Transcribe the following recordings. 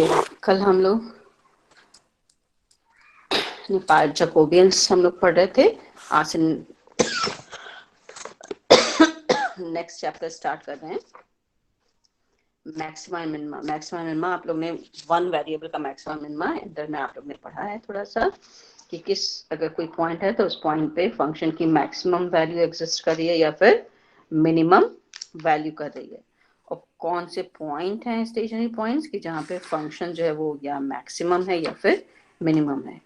कल हम लोग पार्ट जैकोबियंस हम लोग पढ़ रहे थे। आज से नेक्स्ट चैप्टर स्टार्ट कर रहे हैं, maxima and minima. Maxima minima आप लोग ने वन वेरिएबल का मैक्सिमा मिनिमा इंटर में आप लोग ने पढ़ा है थोड़ा सा, कि किस अगर कोई पॉइंट है तो उस पॉइंट पे फंक्शन की मैक्सिमम वैल्यू एग्जिस्ट कर रही है या फिर मिनिमम वैल्यू कर रही है, और कौन से पॉइंट हैं स्टेशनरी पॉइंट्स की जहाँ पे फंक्शन जो है वो या मैक्सिमम है या फिर मिनिमम है।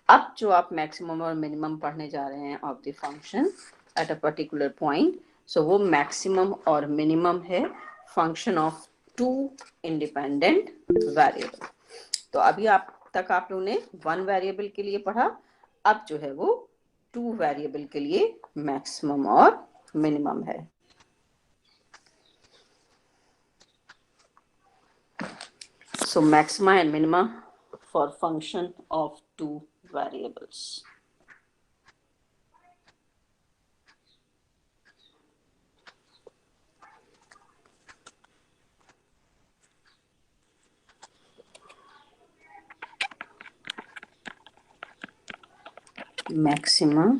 अब जो आप मैक्सिमम और मिनिमम पढ़ने जा रहे हैं of the function at a particular point, so वो मैक्सिमम और मिनिमम है function of two independent variable. तो अभी आप लोगों ने वन वेरिएबल के लिए पढ़ा, अब जो है वो टू वेरिएबल के लिए मैक्सिमम और मिनिमम है। So maxima and minima for function of two variables. Maxima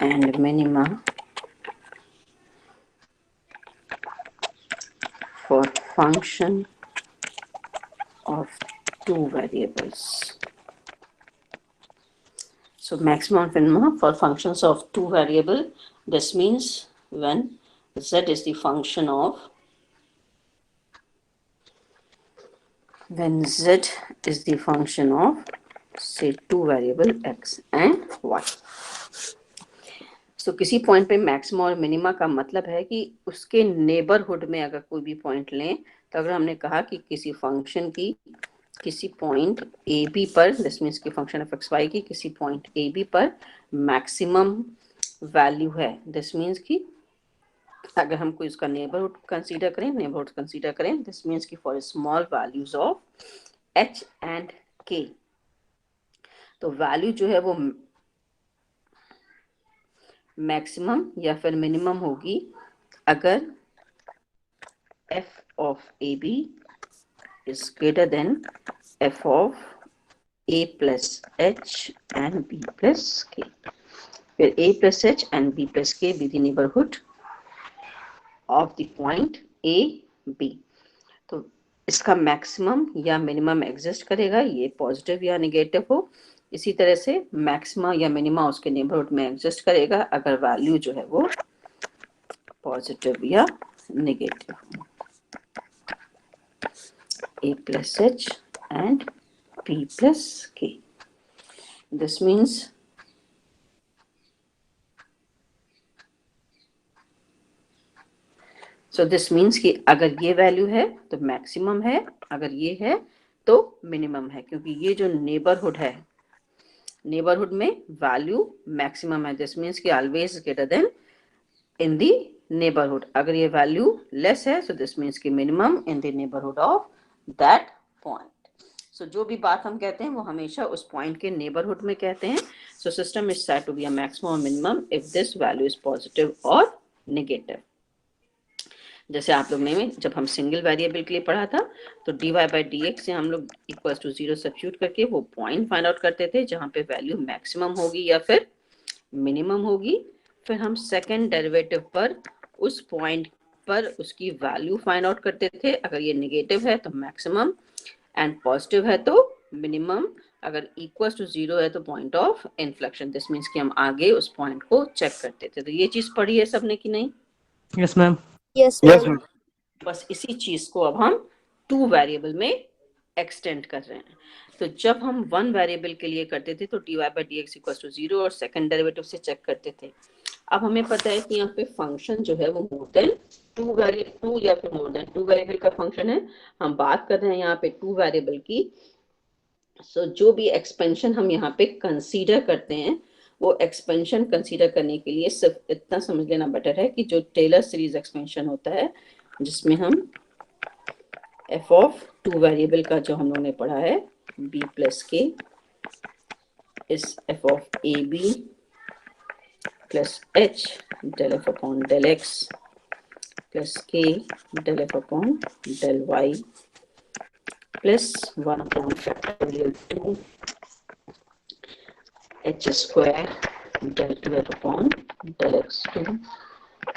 and minima for function of two variables. So maximum and minima for functions of two variable. This means when z is the function of say two variable x and y. So किसी point पे maxima और minima का मतलब है कि उसके neighbourhood में अगर कोई भी पॉइंट लें, तो अगर हमने कहा कि किसी फंक्शन की किसी पॉइंट ए बी पर, दिस मीन्स की फंक्शन ऑफ एक्स वाई की किसी पॉइंट ए बी पर मैक्सिमम वैल्यू है, दिस मीन्स की अगर हम कोई उसका नेबरहुड कंसीडर करें, दिस मीन्स की for small values of H and के, तो वैल्यू जो है वो मैक्सिमम या फिर मिनिमम होगी अगर f of AB is greater than f of a plus h and b plus k, where a plus h and b plus k be the neighborhood of the point a b. तो इसका maximum या minimum exist करेगा, ये positive या negative हो। इसी तरह से मैक्सिमा या मिनिमा उसके नेबरहुड में एग्जिस्ट करेगा अगर वैल्यू जो है वो पॉजिटिव या नेगेटिव हो। a plus h and b plus k. This means कि अगर ये वैल्यू है तो मैक्सिमम है, अगर ये है तो मिनिमम है, क्योंकि ये जो नेबरहुड है, नेबरहुड में वैल्यू मैक्सिमम है। दिस मीन्स कि always greater than in the neighbourhood. अगर ये वैल्यू लेस है, सो दिस मीन्स कि minimum in the neighbourhood of that point. So जो भी बात हम कहते हैं वो हमेशा उस पॉइंट के नेबरहुड में कहते हैं। So system is said to be a maximum और minimum if this value is positive और नेगेटिव। जैसे आप लोग ने जब हम सिंगल वेरिएबल के लिए पढ़ा था, तो dy बाई डी एक्स से हम लोग इक्वल टू 0 सब्स्टिट्यूट करके वो पॉइंट फाइंड आउट करते थे जहाँ पे वैल्यू मैक्सिमम होगी या फिर मिनिमम होगी। फिर हम सेकेंड डेरिवेटिव पर उस पॉइंट पर उसकी वैल्यू फाइंड आउट करते थे, अगर ये नेगेटिव है तो मैक्सिमम एंड पॉजिटिव है तो मिनिमम, अगर इक्वल टू 0 है तो point of inflection. This means कि हम आगे उस पॉइंट को चेक करते थे। तो ये चीज पढ़ी है सबने कि नहीं? Yes ma'am. Yes ma'am. बस इसी चीज को अब हम टू वेरिएबल में एक्सटेंड कर रहे हैं। तो जब हम वन वेरिएबल के लिए करते थे तो dy by d x equal to 0 और सेकेंड डेरिवेटिव से चेक करते थे। अब हमें पता है कि यहाँ पे फंक्शन जो है वो मोर देन टू या फिर मोर देन टू वेरिएबल का फंक्शन है। हम बात कर रहे हैं यहाँ पे टू वेरिएबल की। सो जो भी एक्सपेंशन हम यहाँ पे कंसीडर करते हैं, वो एक्सपेंशन कंसीडर करने के लिए सिर्फ इतना समझ लेना बेटर है कि जो टेलर सीरीज एक्सपेंशन होता है, जिसमें हम f ऑफ टू वेरिएबल का जो हम लोगों ने पढ़ा है b प्लस के इस f of a b plus h del f upon del x plus k del f upon del y plus 1 upon factorial 2 h square del 2f upon del x2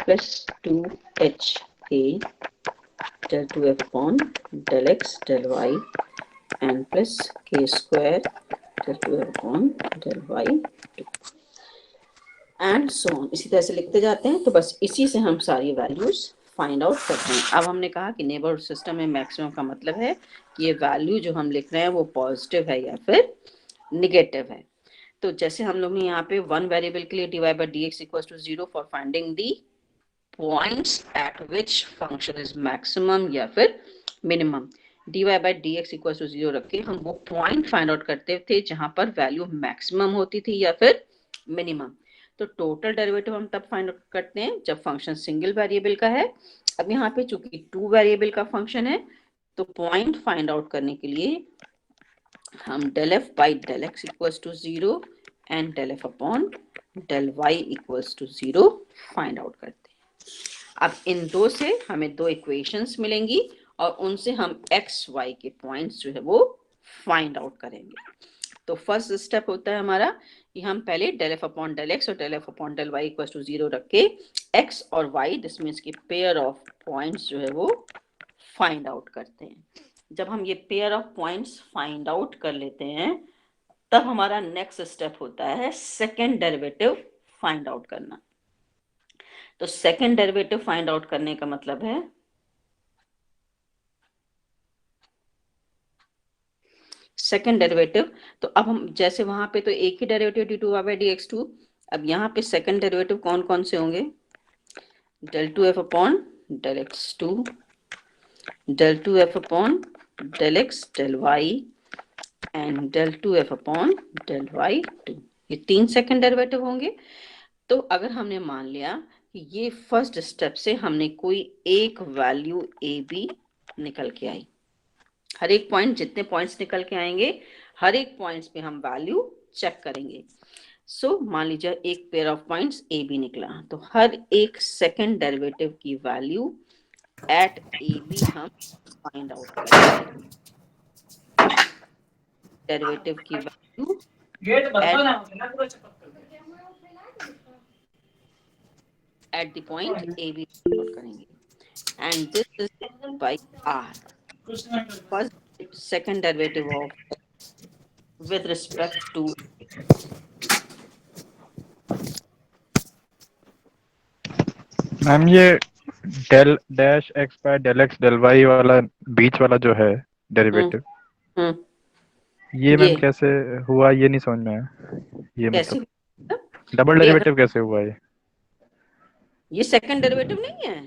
plus 2h a del 2f upon del x del y and plus k square del 2f upon del y and so on. इसी तरह से लिखते जाते हैं। तो बस इसी से हम सारी वैल्यूज फाइंड आउट करते हैं। अब हमने कहा कि नेबरहुड सिस्टम में मैक्सिमम का मतलब है कि ये वैल्यू जो हम लिख रहे हैं वो पॉजिटिव है या फिर निगेटिव है। तो जैसे हम लोग ने यहाँ पे वन वेरिएबल के लिए dy by dx equals to 0 for finding the points at which function is maximum या फिर minimum, dy by dx equals to 0 रख के हम वो पॉइंट फाइंड आउट करते थे जहां पर वैल्यू मैक्सिमम होती थी या फिर मिनिमम। तो टोटल डेरिवेटिव हम तब फाइंड आउट करते हैं जब फंक्शन सिंगल वेरिएबल का है। अब यहाँ पे चूंकि टू वेरिएबल का फंक्शन है तो पॉइंट फाइंड आउट करने के लिए हम del f by del x equals to 0 and del f upon del y equals to 0 find out करते हैं। अब इन दो से हमें दो इक्वेशंस मिलेंगी और उनसे हम x y के पॉइंट्स जो है वो फाइंड आउट करेंगे। तो फर्स्ट स्टेप होता है हमारा कि हम पहले del f upon del x और del f upon del y equal to 0 रख के x और y दिस मीन्स की पेयर ऑफ पॉइंट्स जो है वो फाइंड आउट करते हैं। जब हम ये pair of points find out कर लेते हैं तब हमारा नेक्स्ट स्टेप होता है सेकेंड डेरिवेटिव फाइंड आउट करना। तो सेकेंड डेरिवेटिव फाइंड आउट करने का मतलब है सेकेंड डेरिवेटिव। तो अब हम जैसे वहां पे तो एक ही डेरिवेटिव d2 by dx2, अब यहाँ पे सेकेंड डेरिवेटिव कौन कौन से होंगे, del 2f upon del x2, del 2f upon del x del y and del 2f upon del y2, ये तीन सेकेंड डेरिवेटिव होंगे। तो अगर हमने मान लिया कि ये फर्स्ट स्टेप से हमने कोई एक वैल्यू ए बी निकल के आई, हर एक पॉइंट जितने पॉइंट्स निकल के आएंगे हर एक पॉइंट्स पे हम वैल्यू चेक करेंगे। सो मान लीजिए एक pair of points A B निकला तो हर एक सेकेंड डेरिवेटिव की वैल्यू एट ए बी हम फाइंड आउट करेंगे। डेरिवेटिव की value at the point A B find out करेंगे and this is by R, first second derivative of with respect to ma'am ये del dash X by del X del Y वाला बीच वाला जो है derivative, ये ma'am कैसे हुआ ये नहीं समझ में आया। ये कैसे मतलब डबल डेरिवेटिव कैसे हुआ ये सेकंड डेरिवेटिव नहीं है,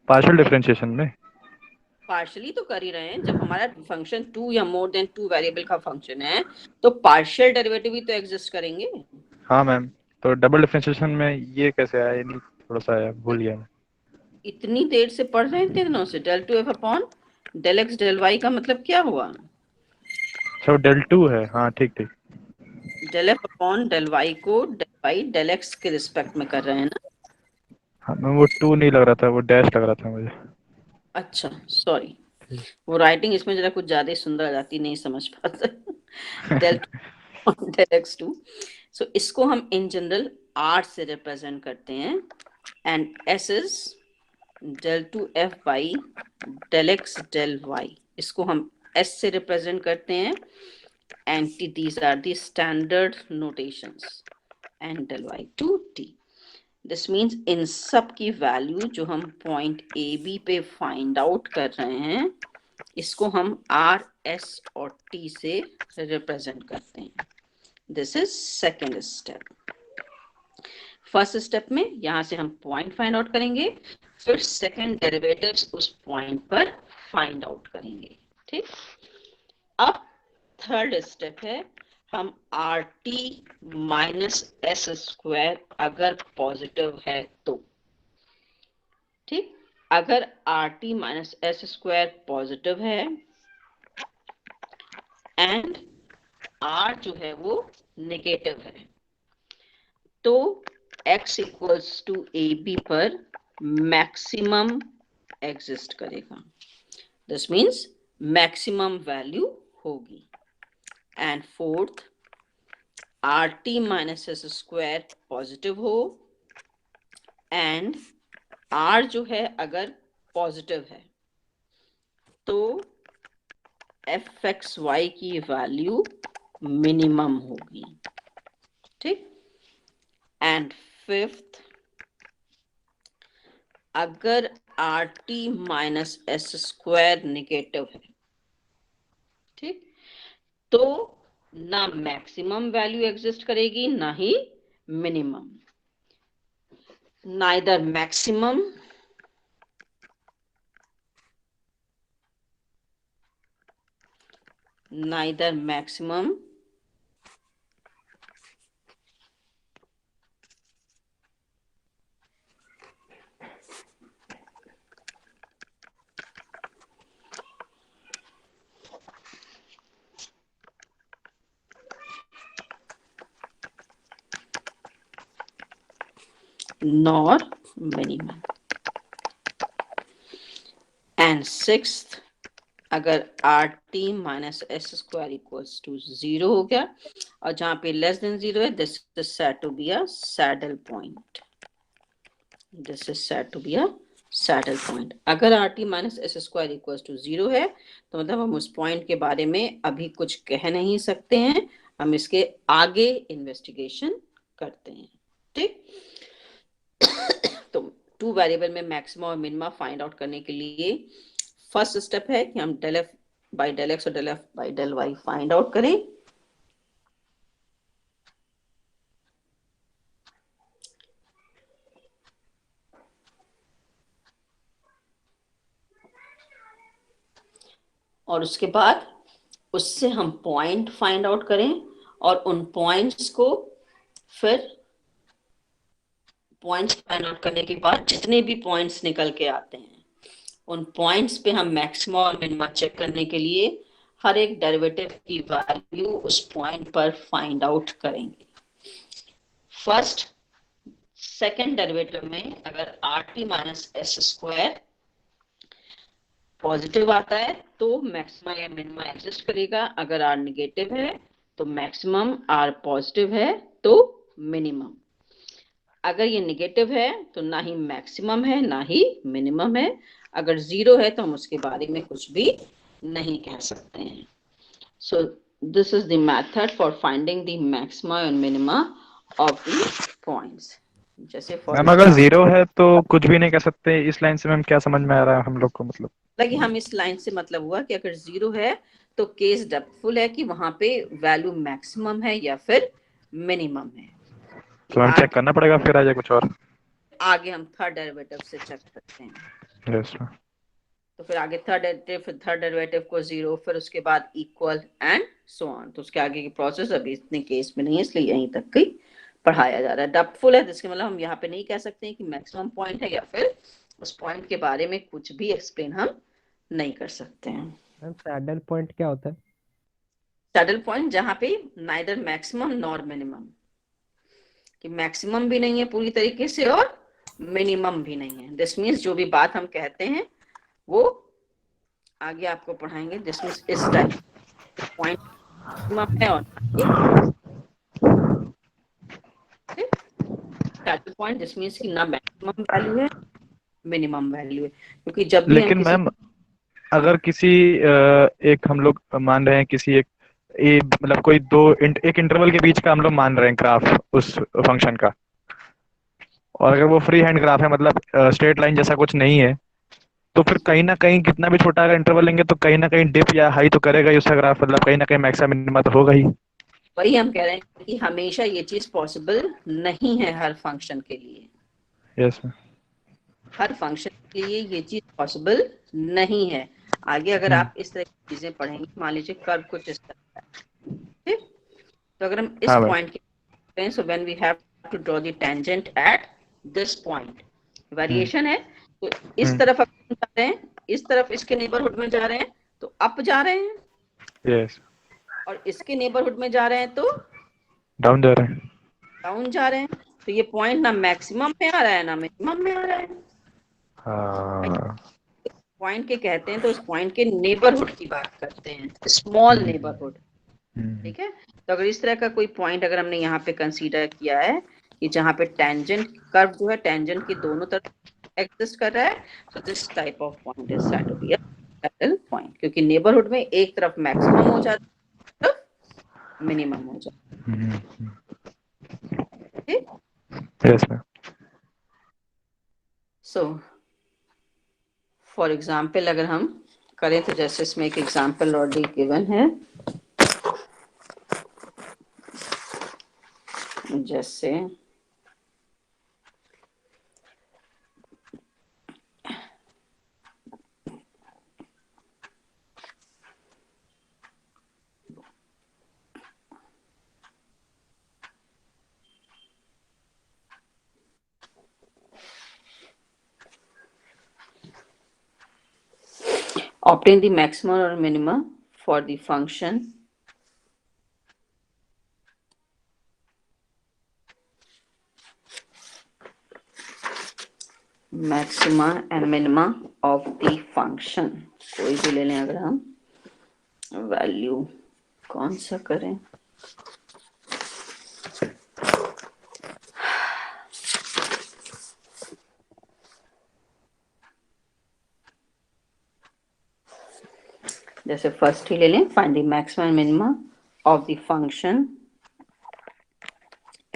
पार्शियल डिफरेंशिएशन में पार्शियली तो कर ही रहे हैं। जब हमारा फंक्शन टू या मोर देन टू वेरिएबल का फंक्शन है तो पार्शियल डेरिवेटिव भी तो एग्जिस्ट करेंगे। हाँ मैम, तो डबल डिफरेंशिएशन में ये कैसे आया, ये नहीं थोड़ा सा आया, भूल गया मैं। इतनी देर से पढ़ रहे हैं इतने दिनों से, del 2f upon del x del y का मतलब क्या हुआ, अच्छा डेल टू है, हाँ ठीक ठीक, del f upon del y को del y del x के रिस्पेक्ट में कर रहे हैं ना। हाँ मैम वो टू नहीं लग रहा था, वो डैश लग रहा था मुझे। अच्छा सॉरी, वो राइटिंग इसमें जरा कुछ ज्यादा ही सुंदर आ जाती, नहीं समझ पाता del 2 del x2। सो इसको हम इन जनरल r से रिप्रेजेंट करते हैं and s is del 2f by del x del y, इसको हम s से रिप्रेजेंट करते हैं and these are the standard notations and del y to t। This means in सब की वैल्यू जो हम पॉइंट ए बी पे फाइंड आउट कर रहे हैं इसको हम आर एस और टी से रिप्रेजेंट करते हैं। This is second step. First step में यहां से हम पॉइंट फाइंड आउट करेंगे, फिर सेकेंड डेरिवेटिव्स उस पॉइंट पर फाइंड आउट करेंगे। ठीक, अब थर्ड स्टेप है हम R T minus S square अगर पॉजिटिव है तो, ठीक, अगर r T minus S square positive है एंड आर जो है वो नेगेटिव है तो x equals to a b पर मैक्सिमम एग्जिस्ट करेगा। दिस मीन्स मैक्सिमम वैल्यू होगी। And fourth, RT minus S square positive हो एंड R जो है अगर पॉजिटिव है तो fxy की वैल्यू मिनिमम होगी। ठीक। एंड फिफ्थ, अगर RT minus S square negative है, ठीक, तो ना मैक्सिमम वैल्यू एग्जिस्ट करेगी ना ही minimum. Neither maximum nor minimum। And sixth, अगर RT minus S square equals to 0 हो गया और जहां पे लेस देन 0 है, this is said to be a saddle point. This is said to be a saddle point. अगर RT minus S square equals to 0 है तो मतलब हम उस पॉइंट के बारे में अभी कुछ कह नहीं सकते हैं, हम इसके आगे इन्वेस्टिगेशन करते हैं। ठीक। तो टू वेरिएबल में मैक्सिमम और मिनिमम फाइंड आउट करने के लिए फर्स्ट स्टेप है कि हम del f by del x और del f by del y find out करें। और उसके बाद उससे हम पॉइंट फाइंड आउट करें और उन पॉइंट्स को फिर पॉइंट्स फाइंड आउट करने के बाद जितने भी पॉइंट्स निकल के आते हैं उन पॉइंट्स पे हम मैक्सिमम और मिनिमम चेक करने के लिए हर एक डेरिवेटिव की वैल्यू उस पॉइंट पर फाइंड आउट करेंगे। फर्स्ट सेकेंड डेरिवेटिव में अगर RT minus S square positive आता है तो मैक्सिमम या मिनिमम एग्जिस्ट करेगा, अगर R निगेटिव है तो मैक्सिमम, R पॉजिटिव है तो मिनिमम। अगर ये निगेटिव है तो ना ही मैक्सिमम है ना ही मिनिमम है, अगर 0 है तो हम उसके बारे में कुछ भी नहीं कह सकते हैं। So this is the method for finding the maxima and minima of the points. जैसे फॉर मैम अगर 0 है तो कुछ भी नहीं कर सकते, इस लाइन से मैम क्या समझ में आ रहा है हम लोग को? मतलब लगी हम इस लाइन से मतलब हुआ कि अगर 0 है तो केस डेप्थफुल है कि वहां पे वैल्यू मैक्सिमम है या फिर मिनिमम है। तो हमें चेक करना पड़ेगा फिर आगे कुछ और? आगे हम थर्ड डेरिवेटिव से चेक करते हैं। Yes ma'am. तो फिर आगे थर्ड डेरिवेटिव को 0, फिर उसके बाद इक्वल एंड सो ऑन। तो उसके आगे की प्रोसेस अभी इतने केस में नहीं है, इसलिए यहीं तक ही पढ़ाया जा रहा है। डबफुल है जिसके मतलब हम यहाँ पे नहीं कह सकते हैं कि मैक्सिमम पॉइंट है या फिर उस पॉइंट के बारे में कुछ भी एक्सप्लेन हम नहीं कर सकते हैं। मैम सैडल पॉइंट क्या होता है? सैडल पॉइंट जहां पे नाइदर मैक्सिमम नॉर मिनिमम, कि मैक्सिमम भी नहीं है पूरी तरीके से और मिनिमम भी नहीं है। दिस मीन्स जो भी बात हम कहते हैं वो आगे आपको पढ़ाएंगे। दिस मीन्स इस टाइप पॉइंट है और सैडल पॉइंट दिस मीन्स कि ना मैक्सिमम वैल्यू है मिनिमम वैल्यू है, क्योंकि जब भी हम लेकिन किसी मैम अगर किसी एक हम लोग मान रहे हैं किसी एक मतलब कोई एक इंटरवल के बीच का हम लोग मान रहे हैं ग्राफ उस फंक्शन का, और अगर वो फ्री हैंड ग्राफ है, मतलब स्ट्रेट लाइन जैसा कुछ नहीं है, तो फिर कहीं ना कहीं कितना भी छोटा अगर इंटरवल लेंगे तो कहीं ना कहीं डिप या हाई तो करेगा ही उसका ग्राफ, मतलब कहीं ना कहीं मैक्सिमम मिनिमा तो होगा ही। वही हम कह रहे हैं कि हमेशा ये चीज पॉसिबल नहीं है हर फंक्शन के लिए। Yes ma'am. हर फंक्शन के लिए ये चीज पॉसिबल नहीं है। आगे अगर आप इस तरह की चीजें पढ़ेंगे, मान लीजिए कर्व कुछ इस तरह है, ठीक, तो अगर हम इस हाँ मैम। पॉइंट के, so when we have to draw the tangent at this point, variation है, तो इस तरफ हम जा रहे हैं, इस तरफ इसके नेबरहुड में जा रहे हैं तो अप जा रहे हैं, यस। और इसके नेबरहुड में जा रहे हैं तो डाउन जा रहे हैं। डाउन जा रहे हैं। तो ये पॉइंट ना मैक्सिमम में आ रहा है ना मिनिमम में आ रहा है। हाँ पॉइंट के कहते हैं तो उस पॉइंट के नेबरहुड की बात करते हैं, स्मॉल नेबरहुड। ठीक है, तो अगर इस तरह का कोई पॉइंट अगर हमने यहाँ पे कंसीडर किया है कि जहाँ पे टेंजेंट कर्व जो है टेंजेंट की दोनों तरफ एग्जिस्ट कर रहा है, तो this type of point is said to be a saddle point, क्योंकि नेबरहुड में एक तरफ मैक्सिमम हो जाता है, तरफ मिनिमम हो जाता है। Yes ma'am. So for example अगर हम करें तो जैसे इसमें एक एग्जाम्पल ऑलरेडी गिवन है, जैसे obtain the maximum or minimum for the function maxima and minima of the function। कोई भी ले लें, अगर हम वैल्यू कौन सा करें, जैसे फर्स्ट ही ले लें, find the maximum and minima of the function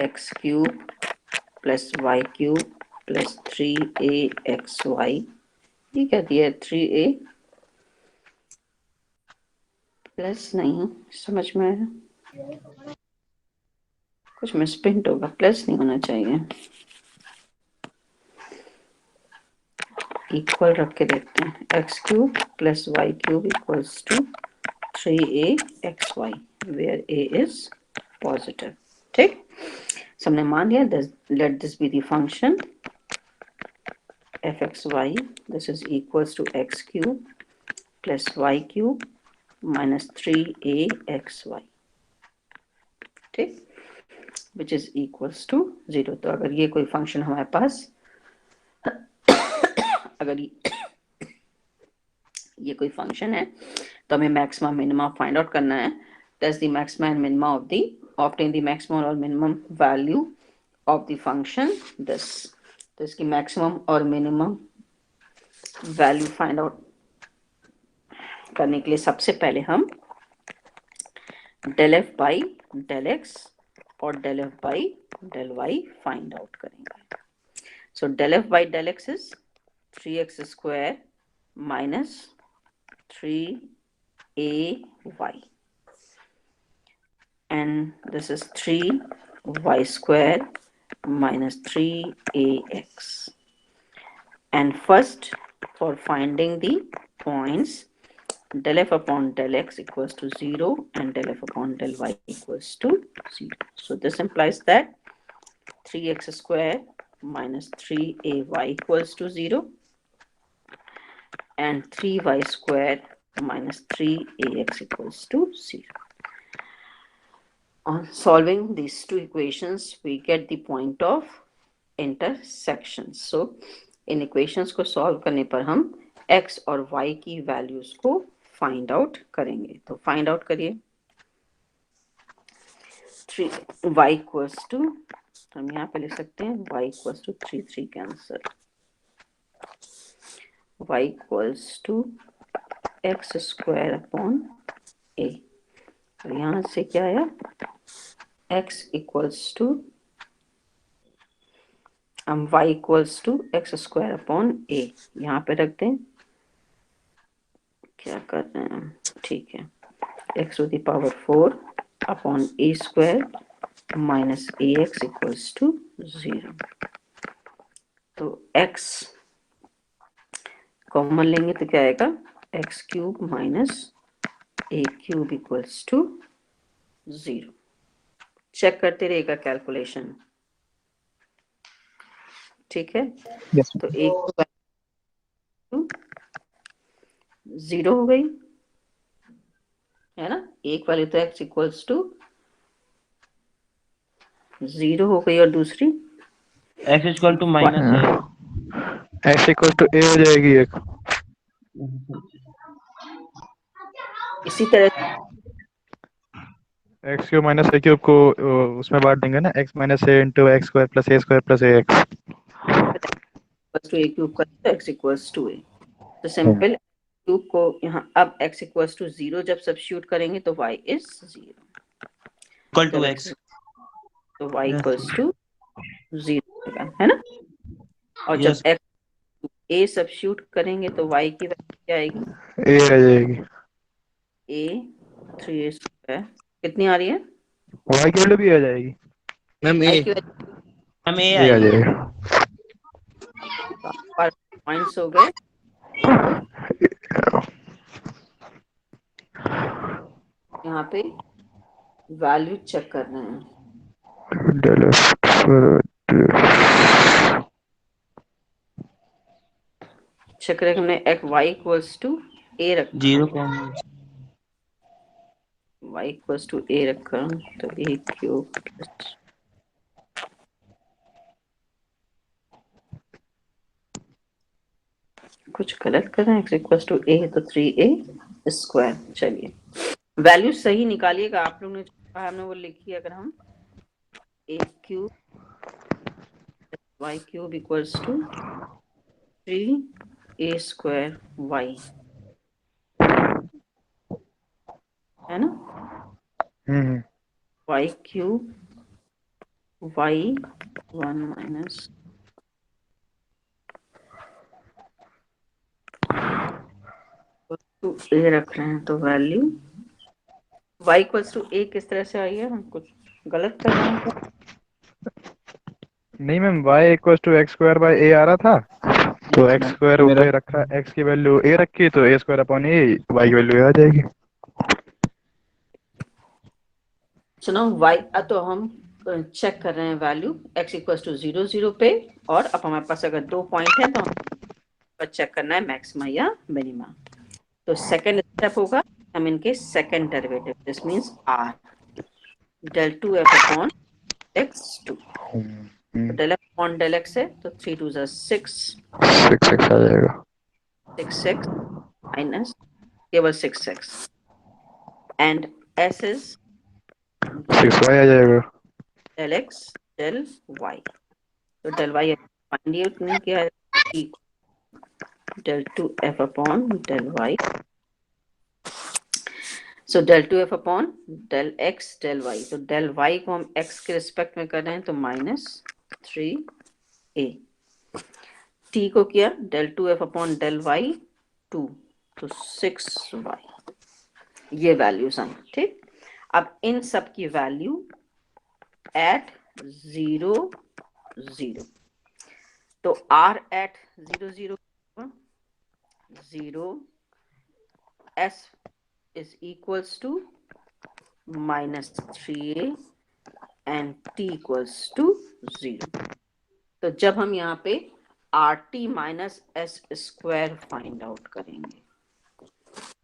x cube plus y cube plus 3axy। ये क्या दिया है, 3a प्लस, नहीं समझ में आया, कुछ मिसप्रिंट होगा, प्लस नहीं होना चाहिए, इक्वल रख के देखते हैं, x cube plus y cube equals to 3axy where a is positive. ठीक, हमने मान लिया, let this be the function fxy, this is equals to x cube plus y cube minus 3axy। ठीक, विच इज इक्वल्स टू 0। तो अगर ये कोई function हमारे पास, अगर ये कोई फंक्शन है तो हमें मैक्सिमम मिनिमम फाइंड आउट करना है। That's the maximum and minimum of the, obtain the maximum और minimum value of the function this. तो इसकी मैक्सिमम और मिनिमम वैल्यू फाइंड आउट करने के लिए सबसे पहले हम del f by del x और del f by del y find out करेंगे। सो del f by del x is 3x square minus 3ay and this is 3y square minus 3ax, and first for finding the points, del f upon del x equals to 0 and del f upon del y equals to 0. So this implies that 3x square minus 3ay equals to 0 and 3y square minus 3ax equals to 0. On solving these two equations, we get the point of intersection. So in equations को solve करने पर हम x और y की values को find out करेंगे। तो find out करिए, 3y equals to, हम यहाँ पे लिख सकते हैं y equals to 3 cancel, y equals to x square upon a, और यहाँ से क्या आया, x equals to, हम y equals to x square upon a यहाँ पे रख दें, क्या कर रहे हैं हम, ठीक है, x to the power 4 upon a square minus ax equals to 0। तो x कॉमन लेंगे तो क्या आएगा, x cube minus a cube equals to 0। Check करते रहेगा कैलकुलेशन, ठीक है। यस तो एक 0 हो गई है ना, एक वाली तो x इक्वल्स टू 0 हो गई और दूसरी x इक्वल टू माइनस है, x इक्वल टू a हो जाएगी एक, इसी तरह x cube minus a cube को उसमें बांट देंगे ना, x minus a into x square plus a square plus a x. Two a cube का तो x इक्वल्स टू ए, तो सिंपल क्यूब को यहाँ अब x इक्वल्स टू 0 जब सब्स्टिट्यूट करेंगे तो y is 0 equal to x, तो y इक्वल्स टू 0 है ना। और जब Yes. x a सब्स्टिट्यूट करेंगे तो y की वैल्यू क्या आएगी, ए आ जाएगी, a 3a स्क्वायर कितनी आ रही है, वाई की वैल्यू भी आ जाएगी, मैम y ए, की वैल्यू मैम ए ए आ आएगी। जाएगा। पर पॉइंट्स हो गए। यहाँ पे वैल्यू चेक कर रहे हैं, डेल चेक करें हमने x y equals to a रखा, 0, y इक्वल्स टू a रखा तो a क्यूब प्लस कुछ गलत कर रहे हैं, x इक्वल्स टू a तो 3a स्क्वायर। चलिए वैल्यू सही निकालिएगा, आप लोग ने जो कहा हमने वो लिखिए। अगर हम a cube y cube equals to 3a square y है ना, y cube y 1 minus two a रख रहे हैं तो value y equals to a किस तरह से आई है, हम कुछ गलत कर रहे हैं। नहीं ma'am, y equals to X square by A आ रहा था, तो एक्स स्क्वायर ऊपर रखा, एक्स की वैल्यू ए रखी तो ए स्क्वायर अपॉन ए, वाई की वैल्यू आ जाएगी। सुनो y तो हम चेक कर रहे हैं वैल्यू x इक्वल्स टू 0 0 पे, और अब हमारे पास अगर दो पॉइंट है तो हम चेक करना है मैक्सिमा या मिनिमा। तो सेकंड स्टेप होगा हम इनके second derivative, this means r del 2f upon x2, del f upon del x है तो 3 2 6 6 6 आ जाएगा, 6x माइनस केवल 6x and s is 6 y आ जाएगा। del x del y, तो del y फाइंड नहीं किया है, del 2f upon del y, सो del 2f upon del x del y, तो del y को हम x के रिस्पेक्ट में कर रहे हैं तो -3a, t को किया del 2f upon del y 2 तो 6y, ये वैल्यूज आई। ठीक, अब इन सब की वैल्यू एट 0 0, तो r eight 0 0 0 s is equals to -3a and t equals to 0। तो जब हम यहाँ पे RT minus S square find out करेंगे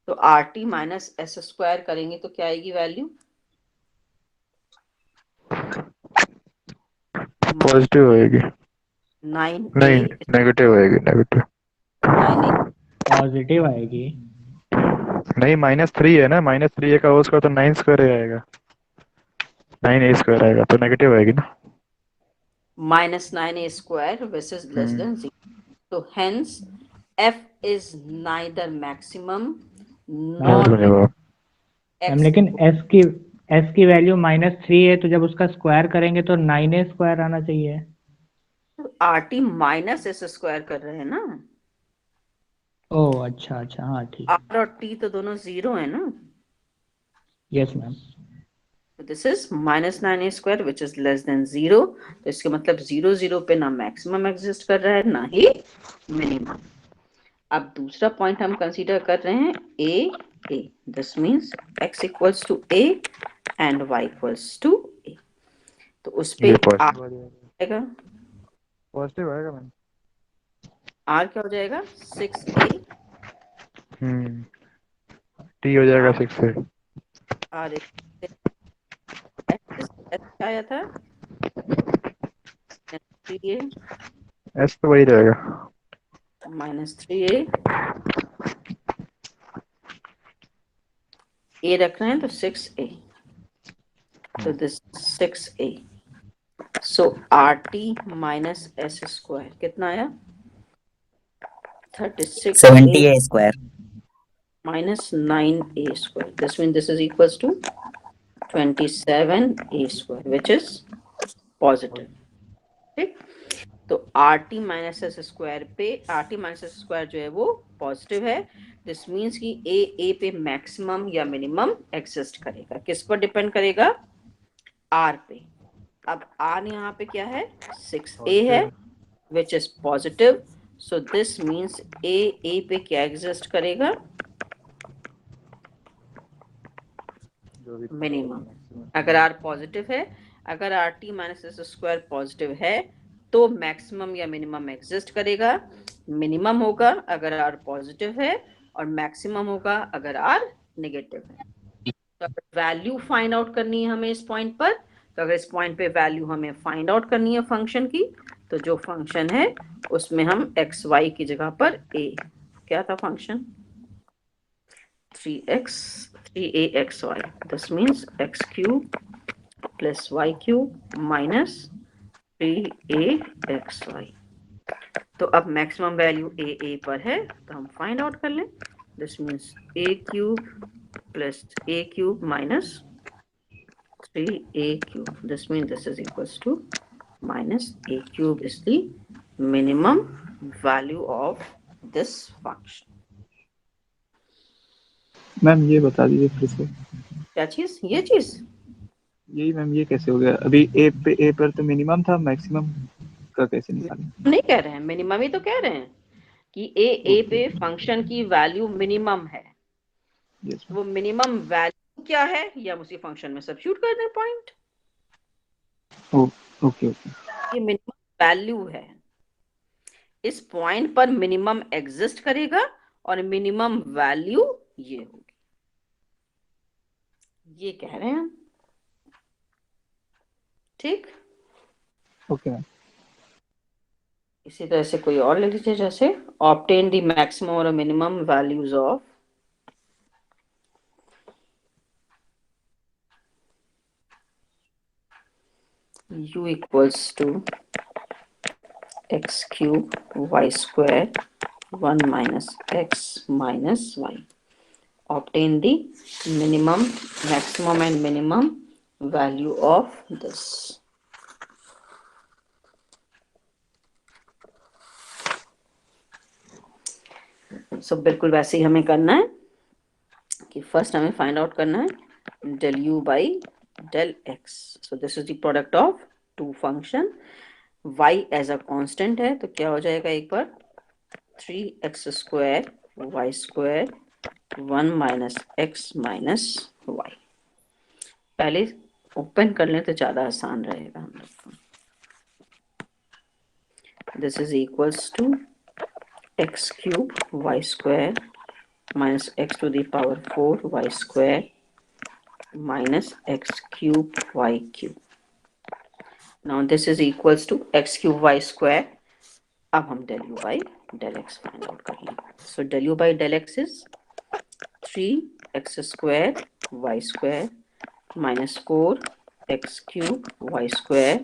तो RT माइनस एस स्क्वायर करेंगे तो क्या आएगी वैल्यू, पॉजिटिव होएगी, 9a नहीं नेगेटिव होएगी, नेगेटिव 9a पॉजिटिव आएगी। नहीं, -3 है ना, -3a का होल स्क्वायर तो 9 स्क्वायर आएगा, 9a स्क्वायर आएगा तो नेगेटिव आएगी ना, -9a square which is less than 0, तो hence f is neither maximum nor ma'am लेकिन s की वैल्यू -3 है, तो जब उसका स्क्वायर करेंगे तो 9a स्क्वायर आना चाहिए। RT माइनस एस स्क्वायर कर रहे हैं ना, ओह अच्छा अच्छा, हाँ ठीक है, R और T तो दोनों 0 है ना, yes ma'am. This is -9a square which is less than 0, तो इसके मतलब 0 0 पे ना मैक्सिमम एग्जिस्ट कर रहा है ना ही मिनिमम। अब दूसरा पॉइंट हम कंसीडर कर रहे हैं a, this means x equals to a and y equals to a, तो उस पे आएगा, पॉजिटिव आएगा मैम, r क्या हो जाएगा 6a, टी हो जाएगा 6 से, r x क्या आया था 3a एस तो वही रहेगा, -3a a रख रहे हैं तो 6a, तो this 6a, so RT minus S square कितना आया? 36a 70a square. minus 9a square. This means this is equals to 27a square, which is positive. ठीक, तो RT माइनस एस स्क्वायर पे RT माइनस एस स्क्वायर जो है वो positive है. This means कि ए पे मैक्सिमम या मिनिमम एग्जिस्ट करेगा. किस पर डिपेंड करेगा? R पे. अब R यहाँ पे क्या है? 6a है, which is positive. So this means a पे क्या एग्जिस्ट करेगा? मिनिमम. अगर R पॉजिटिव है, अगर RT minus S square positive है तो मैक्सिमम या मिनिमम एग्जिस्ट करेगा. मिनिमम होगा अगर R पॉजिटिव है और मैक्सिमम होगा अगर R नेगेटिव है. तो अगर वैल्यू फाइंड आउट करनी है हमें इस पॉइंट पर, तो अगर इस पॉइंट पे वैल्यू हमें फाइंड आउट करनी है फंक्शन की, तो जो फंक्शन है उसमें हम एक्स वाई की जगह पर a, क्या था function? 3axy. This means x cube plus y cube minus 3axy. तो अब मैक्सिमम वैल्यू a पर है तो हम फाइंड आउट कर लें. This means a cube plus a cube minus 3a cube. This means this is equals to minus a cube is the minimum value of this function. Ma'am ये बता दीजिए फिर से. क्या चीज? ये चीज यही मैम, ये कैसे हो गया? अभी ए पर तो मिनिमम था, मैक्सिमम का कैसे निकालें? नहीं कह रहे हैं, मिनिमम ही तो कह रहे हैं कि ए पे फंक्शन की वैल्यू मिनिमम है. यस वो मिनिमम वैल्यू क्या है ये हम उसी फंक्शन में सब्स्टिट्यूट कर दें पॉइंट. ओके. ये मिनिमम वैल्यू है. इस पॉइंट पर मिनिमम एग्जिस्ट करेगा और मिनिमम वैल्यू ये होगी. ये कह रहे हैं हम. ठीक, ओके मैम. इसी तरह से कोई और लिख लीजिए, जैसे ऑब्टेन द मैक्सिमम और minimum values of u equals to x cube y square 1 minus x minus y. Obtain the minimum, maximum and minimum value of this. So बिल्कुल वैसे ही हमें करना है कि फर्स्ट हमें फाइंड आउट करना है del u by del x. So this is the product of two function. y as a constant है तो क्या हो जाएगा एक बार? 3x square y square 1 minus x minus y. पहले ओपन कर लें तो ज्यादा आसान रहेगा हम लोग को. This is equals to x cube y square minus x to the power 4 y square minus x cube y cube. Now this is equals to x cube y square. अब हम del u by del x find out कर लें. So del u by del x is 3x square y square minus 4x cube y square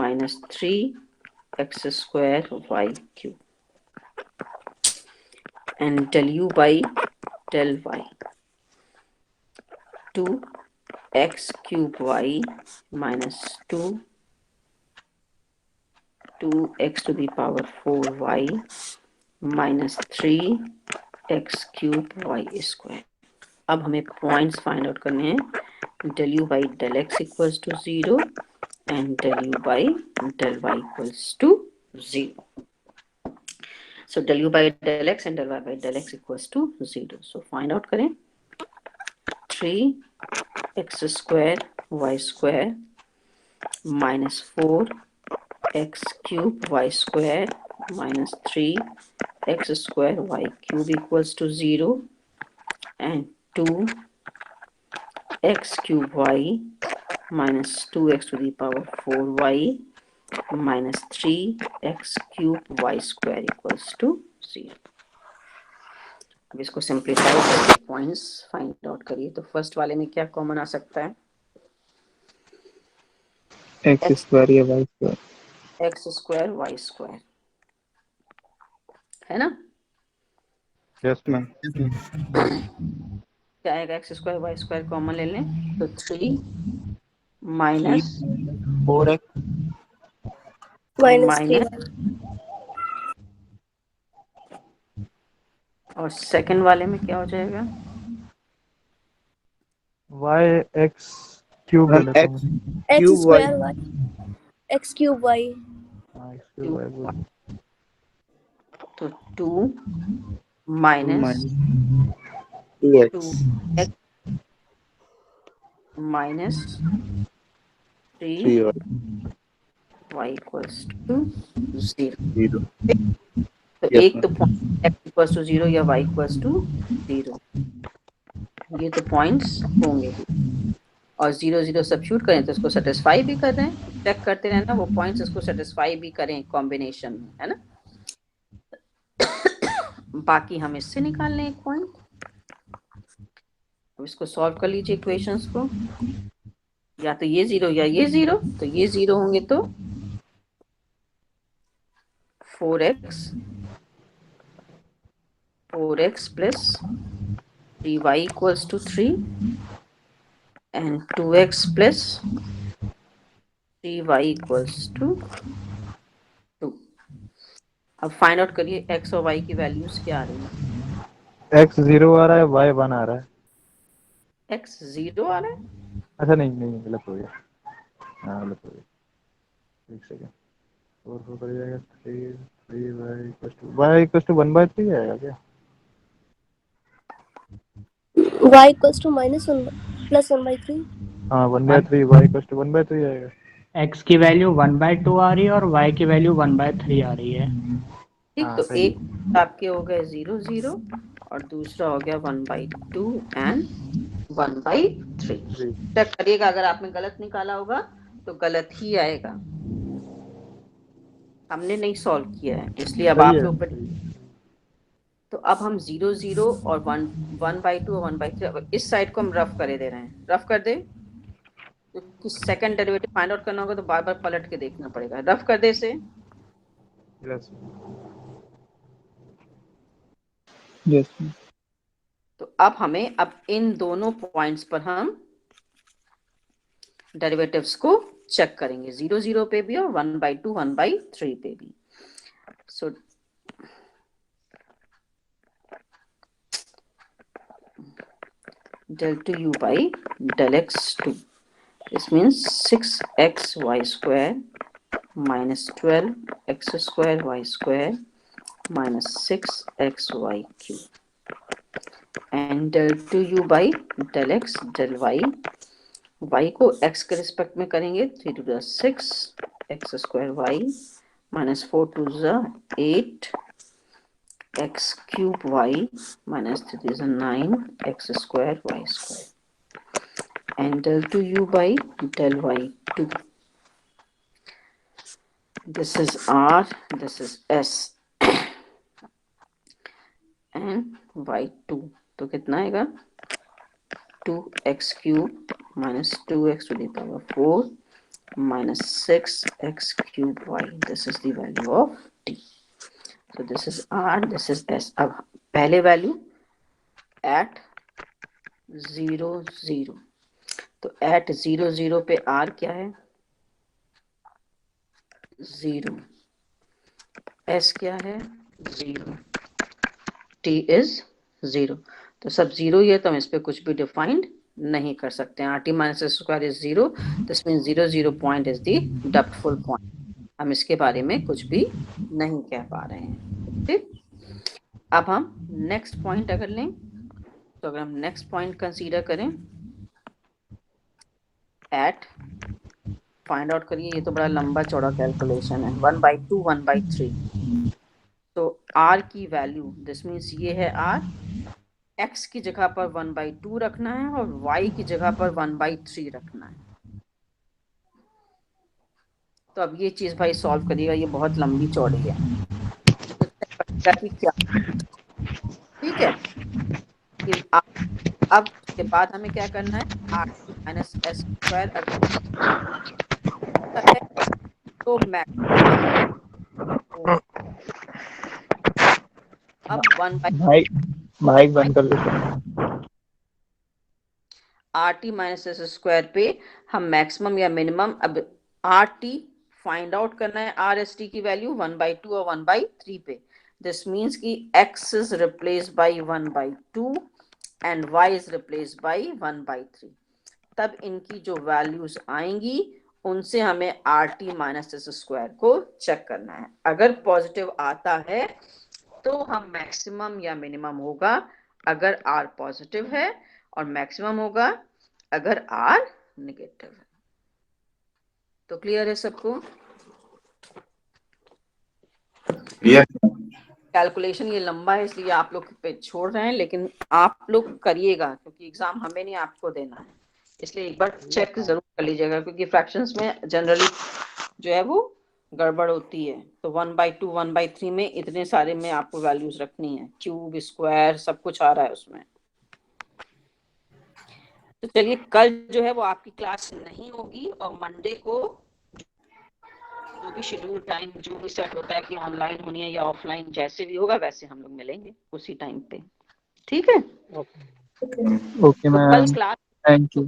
minus 3x square y cube. And del u by del y 2x cube y minus 2x to the power 4y minus 3x cube y square. अब हमें points find out करने हैं. del u by del x equals to 0 and del u by del y equals to 0. So del u by del x and del y by del x equals to 0. So find out करें. 3x square y square minus 4x cube y square minus 3x square y cube equals to 0 and 2x cube y minus 2x to the power 4y minus 3x cube y square equals to 0. अब इसको simplify करके points find out करिए। तो first वाले में क्या common आ सकता है? एक्स स्क्वायर या y square, x square y square, है ना? Yes ma'am. क्या आएगा? X square y square common ले लें तो 3 माइनस फोर एक्स माइनस, और सेकंड वाले में क्या हो जाएगा? वाई एक्स क्यूब ले लेता हूँ। X cube y, x cube y. हाँ एक्स क्यूब वाई बोल। तो 2 minus minus two x 2x minus 3 three y equals to 0। Zero. तो Yes, एक तो पॉइंट x इक्वल्स टू 0 या y इक्वल्स टू 0, ये तो पॉइंट्स होंगे। और 0 0 सब्स्टिट्यूट करें तो इसको सेटिस्फाई भी कर रहे हैं, चेक करते रहना वो पॉइंट्स इसको सेटिस्फाई भी करें कॉम्बिनेशन में, है ना? बाकी हम इससे निकाल लें एक पॉइंट। अब इसको सॉल्व कर लीजिए इक्वेशंस को, या तो ये 0 या ये 0, तो ये 0 होंगे तो 4x plus 3y equals to 3 and 2x plus 3y equals to 2। अब फाइंड आउट करिए x और y की वैल्यूज क्या आ रही है। एक्स 0 आ रहा है, वाई 1 आ रहा है। x 0 आ रहा है, अच्छा नहीं नहीं गलत हो गया, हाँ गलत हो गया, एक सेकेंड। 4 कर जाएगा 3 वाई इक्वल टू 1/3 आएगा क्या? y equals to -1 plus 1/3। हाँ 1/3 वाई इक्वल टू 1/3 आएगा। x की वैल्यू 1/2 आ रही है और y की वैल्यू 1/3 आ रही है। ठीक। हाँ, तो सही। एक आपके हो गए 0 0 और दूसरा हो गया 1/2 एंड 1/3। चेक करिएगा, अगर आपने गलत निकाला होगा तो गलत ही आएगा, हमने नहीं सॉल्व किया है इसलिए अब सही आप है, लोग। सही है। तो अब हम 0 0 और 1/2 और 1/3 इस साइड को हम रफ करे दे रहे हैं, रफ कर दे, क्योंकि सेकंड डेरिवेटिव फाइंड आउट करना होगा तो बार बार पलट के देखना पड़ेगा। रफ कर दे इसे। Yes yes. तो अब हमें अब इन दोनों पॉइंट्स पर हम डेरिवेटिव्स को चेक करेंगे, 0 0 पे भी और 1/2 1/3 पे भी। सो del 2u by del x2, this means 6xy square minus 12x square y square minus 6xy cube and del 2u by del x del y, y को x के रिस्पेक्ट में करेंगे 3 to the 6 x square y minus 4 to the 8 x cube y minus 3 is a 9 x square y square and del 2u by del y2. This is r, this is s and y2। तो कितना आएगा 2x cube minus 2x to the power 4 minus 6x cube y. This is the value of t. So this is r, this is s। अब पहले value at 0 0, तो at 0 0 पे r क्या है 0, s क्या है 0, t is 0। तो सब 0 ही है तो हम इस पे कुछ भी डिफाइंड नहीं कर सकते हैं। rt minus s square is 0, this means 0 0 point is the depthful point। हम इसके बारे में कुछ भी नहीं कह पा रहे हैं। ठीक, अब हम नेक्स्ट पॉइंट अगर लें तो अगर हम नेक्स्ट पॉइंट कंसीडर करें एट, फाइंड आउट करिए, ये तो बड़ा लंबा चौड़ा कैलकुलेशन है, 1/2 1/3। तो r की वैल्यू, दिस मीन्स ये है r, x की जगह पर 1/2 रखना है और y की जगह पर 1/3 रखना है। तो अब ये चीज भाई सॉल्व करिएगा, ये बहुत लंबी चौड़ी है। तो क्या ठीक, ठीक है। अब उसके बाद हमें क्या करना है, आर माइनस एस स्क्वायर अगर है तो मैक्सिमम, अब 1/, माइक बंद कर लो। R T minus S square पे हम मैक्सिमम या मिनिमम, अब आर टी फाइंड आउट करना है आर एस टी की वैल्यू 1/2 और 1/3 पे। दिस मीन्स कि x is replace by 1/2 and y is replace by 1/3। तब इनकी जो वैल्यूज आएंगी उनसे हमें R T minus S square को चेक करना है। अगर पॉजिटिव आता है तो हम मैक्सिमम या मिनिमम होगा अगर r पॉजिटिव है, और मैक्सिमम होगा अगर r नेगेटिव है। तो क्लियर है सबको? कैलकुलेशन ये लंबा है इसलिए आप लोग पे छोड़ रहे हैं, लेकिन आप लोग करिएगा क्योंकि एग्जाम हमें नहीं आपको देना है, इसलिए एक बार चेक जरूर कर लीजिएगा क्योंकि फ्रैक्शंस में जनरली जो है वो गड़बड़ होती है। तो 1/2 1/3 में इतने सारे में आपको वैल्यूज रखनी है, क्यूब स्क्वायर सब कुछ आ रहा है उसमें। तो चलिए कल जो है वो आपकी क्लास नहीं होगी, और मंडे को जो भी शेड्यूल टाइम जो भी सेट होता है कि ऑनलाइन होनी है या ऑफलाइन, जैसे भी होगा वैसे हम लोग मिलेंगे उसी टाइम पे, ठीक है? ओके तो मैम, कल क्लास, थैंक तो यू।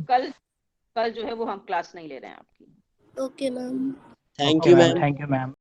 कल जो है वो हम क्लास नहीं ले रहे हैं आपकी। Okay ma'am. Thank okay you ma'am, ma'am. Thank you ma'am.